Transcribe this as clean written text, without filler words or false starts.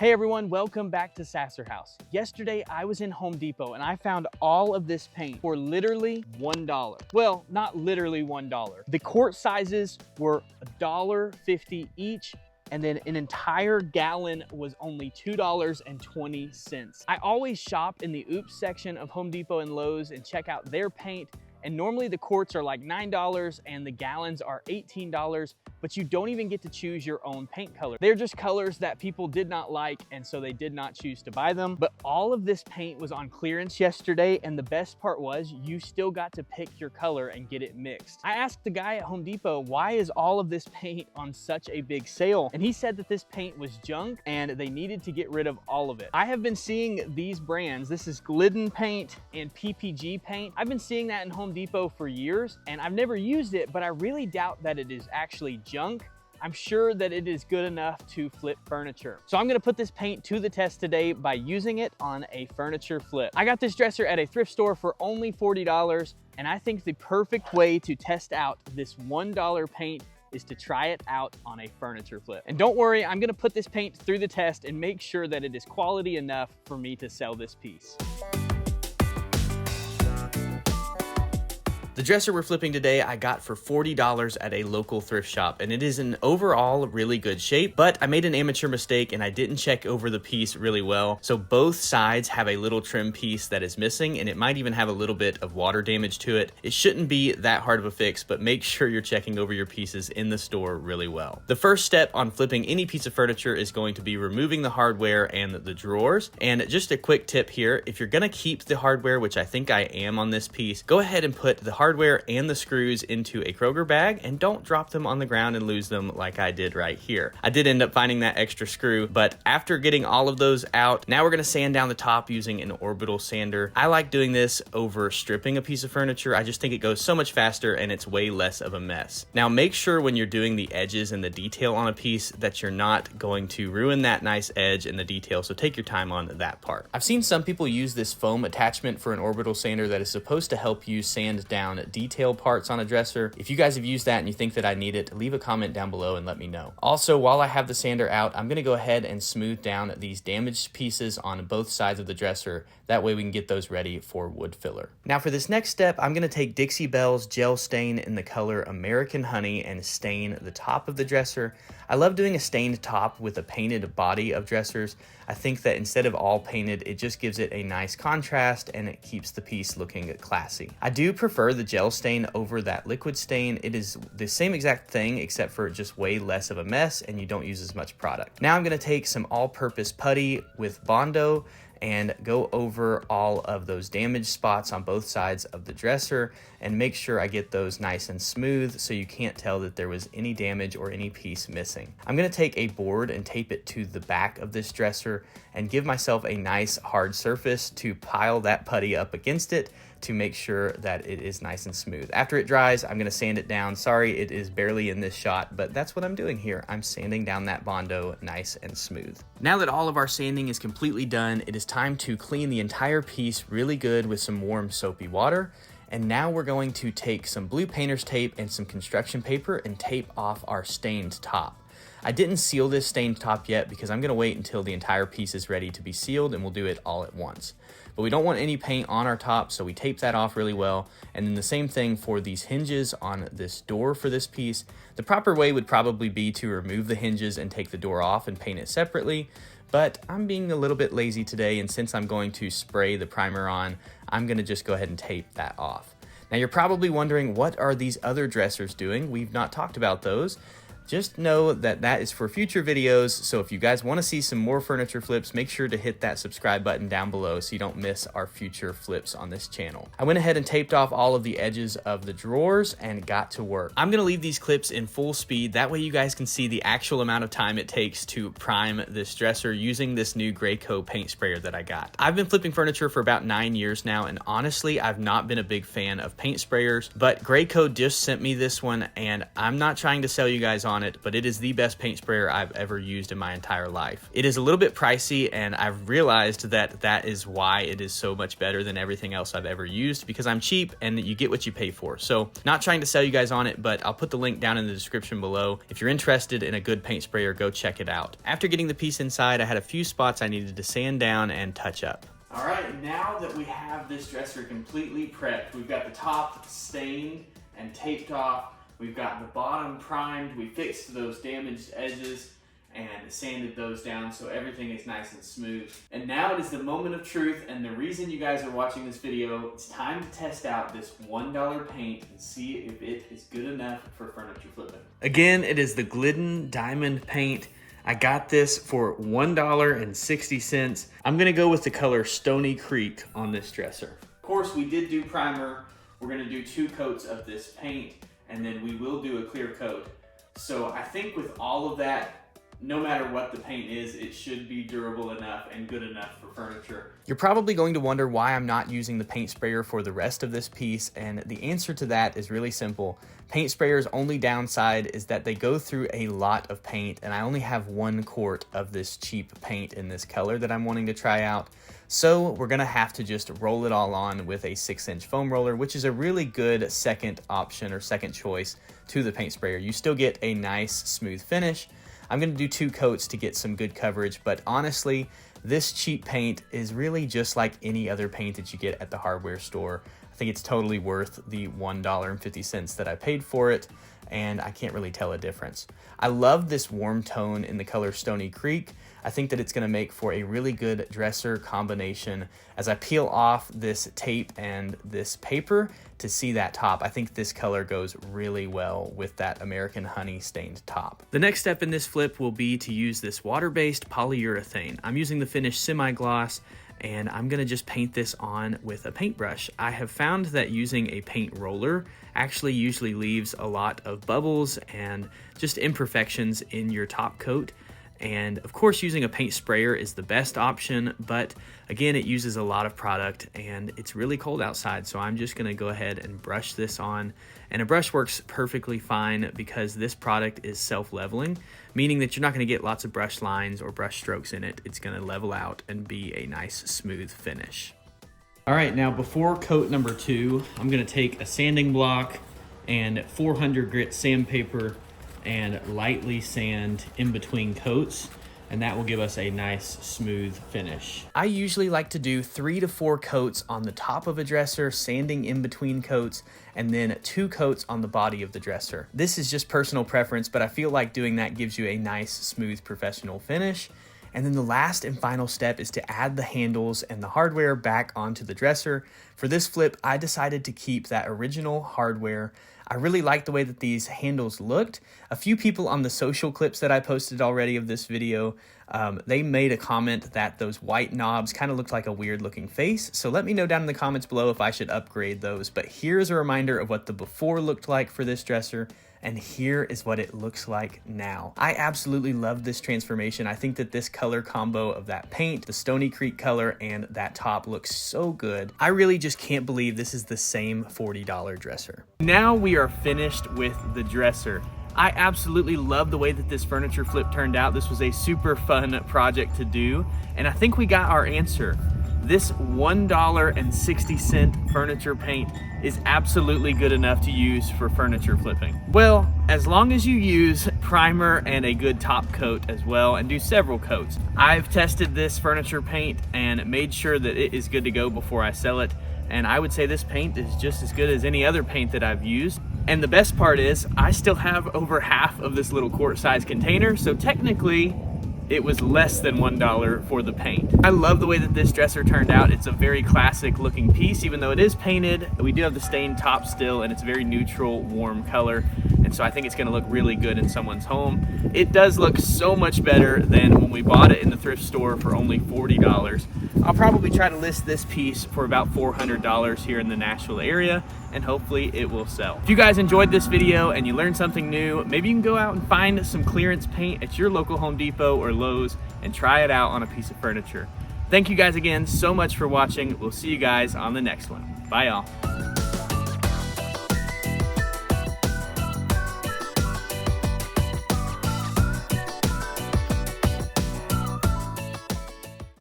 Hey everyone, welcome back to Sasser House. Yesterday I was in Home Depot and I found all of this paint for literally $1. Well, not literally $1. The quart sizes were $1.50 each, and then an entire gallon was only $2.20. I always shop in the Oops section of Home Depot and Lowe's and check out their paint. And normally the quarts are like $9 and the gallons are $18, but you don't even get to choose your own paint color. They're just colors that people did not like, and so they did not choose to buy them. But all of this paint was on clearance yesterday, and the best part was you still got to pick your color and get it mixed. I asked the guy at Home Depot, why is all of this paint on such a big sale? And he said that this paint was junk and they needed to get rid of all of it. I have been seeing these brands. This is Glidden paint and PPG paint. I've been seeing that in Home Depot for years, and I've never used it, but I really doubt that it is actually junk. I'm sure that it is good enough to flip furniture. So I'm gonna put this paint to the test today by using it on a furniture flip. I got this dresser at a thrift store for only $40, and I think the perfect way to test out this $1 paint is to try it out on a furniture flip. And don't worry, I'm gonna put this paint through the test and make sure that it is quality enough for me to sell this piece. The dresser we're flipping today I got for $40 at a local thrift shop, and it is in overall really good shape, but I made an amateur mistake and I didn't check over the piece really well. So both sides have a little trim piece that is missing, and it might even have a little bit of water damage to it. It shouldn't be that hard of a fix, but make sure you're checking over your pieces in the store really well. The first step on flipping any piece of furniture is going to be removing the hardware and the drawers. And just a quick tip here, if you're gonna keep the hardware, which I think I am on this piece, go ahead and put the hardware and the screws into a Kroger bag and don't drop them on the ground and lose them like I did right here. I did end up finding that extra screw, but after getting all of those out, now we're gonna sand down the top using an orbital sander. I like doing this over stripping a piece of furniture. I just think it goes so much faster and it's way less of a mess. Now make sure when you're doing the edges and the detail on a piece that you're not going to ruin that nice edge and the detail, so take your time on that part. I've seen some people use this foam attachment for an orbital sander that is supposed to help you sand down detail parts on a dresser. If you guys have used that and you think that I need it, leave a comment down below and let me know. Also, while I have the sander out, I'm gonna go ahead and smooth down these damaged pieces on both sides of the dresser. That way we can get those ready for wood filler. Now for this next step, I'm gonna take Dixie Belle's gel stain in the color American Honey and stain the top of the dresser. I love doing a stained top with a painted body of dressers. I think that instead of all painted, it just gives it a nice contrast and it keeps the piece looking classy. I do prefer the gel stain over that liquid stain. It is the same exact thing except for just way less of a mess and you don't use as much product. Now I'm gonna take some all-purpose putty with Bondo and go over all of those damaged spots on both sides of the dresser and make sure I get those nice and smooth so you can't tell that there was any damage or any piece missing. I'm gonna take a board and tape it to the back of this dresser and give myself a nice hard surface to pile that putty up against it to make sure that it is nice and smooth. After it dries, I'm gonna sand it down. Sorry, it is barely in this shot, but that's what I'm doing here. I'm sanding down that Bondo nice and smooth. Now that all of our sanding is completely done, it is time to clean the entire piece really good with some warm soapy water. And now we're going to take some blue painter's tape and some construction paper and tape off our stained top. I didn't seal this stained top yet because I'm gonna wait until the entire piece is ready to be sealed and we'll do it all at once. But we don't want any paint on our top, so we tape that off really well. And then the same thing for these hinges on this door for this piece. The proper way would probably be to remove the hinges and take the door off and paint it separately. But I'm being a little bit lazy today, and since I'm going to spray the primer on, I'm gonna just go ahead and tape that off. Now you're probably wondering, what are these other dressers doing? We've not talked about those. Just know that that is for future videos, so if you guys want to see some more furniture flips, make sure to hit that subscribe button down below so you don't miss our future flips on this channel. I went ahead and taped off all of the edges of the drawers and got to work. I'm going to leave these clips in full speed, that way you guys can see the actual amount of time it takes to prime this dresser using this new Graco paint sprayer that I got. I've been flipping furniture for about 9 years now, and honestly, I've not been a big fan of paint sprayers, but Graco just sent me this one, and I'm not trying to sell you guys on on it, but it is the best paint sprayer I've ever used in my entire life. It is a little bit pricey, and I've realized that that is why it is so much better than everything else I've ever used, because I'm cheap and you get what you pay for. So not trying to sell you guys on it, but I'll put the link down in the description below. If you're interested in a good paint sprayer, go check it out. After getting the piece inside, I had a few spots I needed to sand down and touch up. All right, now that we have this dresser completely prepped, we've got the top stained and taped off, we've got the bottom primed, we fixed those damaged edges and sanded those down so everything is nice and smooth. And now it is the moment of truth, and the reason you guys are watching this video, it's time to test out this $1 paint and see if it is good enough for furniture flipping. Again, it is the Glidden Diamond paint. I got this for $1.60. I'm gonna go with the color Stony Creek on this dresser. Of course, we did do primer. We're gonna do 2 coats of this paint, and then we will do a clear coat. So I think with all of that, no matter what the paint is, it should be durable enough and good enough for furniture. You're probably going to wonder why I'm not using the paint sprayer for the rest of this piece, and the answer to that is really simple. Paint sprayer's only downside is that they go through a lot of paint, and I only have 1 quart of this cheap paint in this color that I'm wanting to try out. So we're gonna have to just roll it all on with a 6-inch foam roller, which is a really good second option or second choice to the paint sprayer. You still get a nice smooth finish. I'm gonna do 2 coats to get some good coverage, but honestly, this cheap paint is really just like any other paint that you get at the hardware store. I think it's totally worth the $1.50 that I paid for it, and I can't really tell a difference. I love this warm tone in the color Stony Creek. I think that it's gonna make for a really good dresser combination. As I peel off this tape and this paper to see that top, I think this color goes really well with that American Honey stained top. The next step in this flip will be to use this water-based polyurethane. I'm using the finish semi-gloss, and I'm gonna just paint this on with a paintbrush. I have found that using a paint roller actually usually leaves a lot of bubbles and just imperfections in your top coat. And of course, using a paint sprayer is the best option, but again, it uses a lot of product and it's really cold outside. So I'm just gonna go ahead and brush this on, and a brush works perfectly fine because this product is self-leveling, meaning that you're not gonna get lots of brush lines or brush strokes in it. It's gonna level out and be a nice smooth finish. All right, now before coat number 2, I'm gonna take a sanding block and 400 grit sandpaper and lightly sand in between coats, and that will give us a nice smooth finish. I usually like to do 3 to 4 coats on the top of a dresser, sanding in between coats, and then 2 coats on the body of the dresser. This is just personal preference, but I feel like doing that gives you a nice, smooth, professional finish. And then the last and final step is to add the handles and the hardware back onto the dresser. For this flip, I decided to keep that original hardware. I really like the way that these handles looked. A few people on the social clips that I posted already of this video, they made a comment that those white knobs kind of looked like a weird looking face. So let me know down in the comments below if I should upgrade those. But here's a reminder of what the before looked like for this dresser, and here is what it looks like now. I absolutely love this transformation. I think that this color combo of that paint, the Stony Creek color, and that top looks so good. I really just can't believe this is the same $40 dresser. Now we are finished with the dresser. I absolutely love the way that this furniture flip turned out. This was a super fun project to do, and I think we got our answer. This $1.60 furniture paint is absolutely good enough to use for furniture flipping. Well, as long as you use primer and a good top coat as well, and do several coats. I've tested this furniture paint and made sure that it is good to go before I sell it. And I would say this paint is just as good as any other paint that I've used. And the best part is I still have over half of this little quart-size container, so technically it was less than $1 for the paint. I love the way that this dresser turned out. It's a very classic looking piece, even though it is painted. We do have the stained top still, and it's a very neutral, warm color. And so I think it's gonna look really good in someone's home. It does look so much better than when we bought it in the thrift store for only $40. I'll probably try to list this piece for about $400 here in the Nashville area, and hopefully it will sell. If you guys enjoyed this video and you learned something new, maybe you can go out and find some clearance paint at your local Home Depot or Lowe's and try it out on a piece of furniture. Thank you guys again so much for watching. We'll see you guys on the next one. Bye y'all.